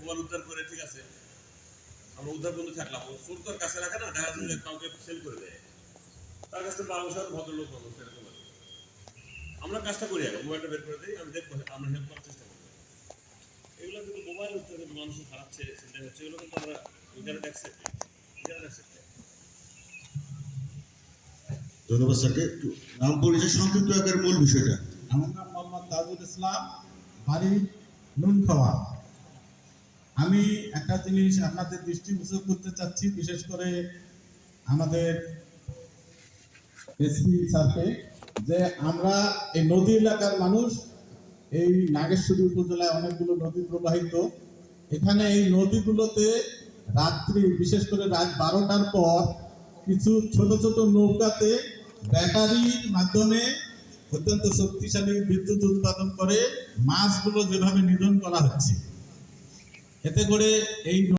Mobile উদ্ধার করে, ঠিক আছে আমরা উদ্ধার বন্ধু থাকলাম, চোর তোর কাছে রাখে না, দেখা যাচ্ছে যে কাউকে সেল করে দেয়, তার কাছে বাংলাদেশের ভদ্রলোক হবো সেরকম। আমরা কাজটা করি, আগে মোবাইলটা বের করে দিই, আমি দেখবো আমরা হেল্প করার চেষ্টা করবো। এগুলো কিন্তু মোবাইল হচ্ছে মানুষ হারাচ্ছে, সেটা হচ্ছে এগুলো কিন্তু আমরা ইন্টারনেট অ্যাকসেপ্ট ধন্যবাদ স্যারকে। একটু নাম পরিচয় সংক্ষিপ্ত আকারে মূল বিষয়টা। আমার নাম মোহাম্মদ তাজুল ইসলাম, বাড়ি নুনখাওয়া। আমি একটা জিনিস আপনাদের দৃষ্টিগোচর করতে চাচ্ছি, বিশেষ করে আমাদের এসপি স্যারকে, যে আমরা এই নদী এলাকার মানুষ, এই নাগেশ্বরী উপজেলায় অনেকগুলো নদী প্রবাহিত। এখানে এই নদীগুলোতে রাত্রি, বিশেষ করে রাত 12টার পর কিছু ছোট ছোট নৌকাতে ব্যাটারির মাধ্যমে অত্যন্ত শক্তিশালী বিদ্যুৎ উৎপাদন করে মাছগুলো যেভাবে নিধন করা হচ্ছে, এতে করে এই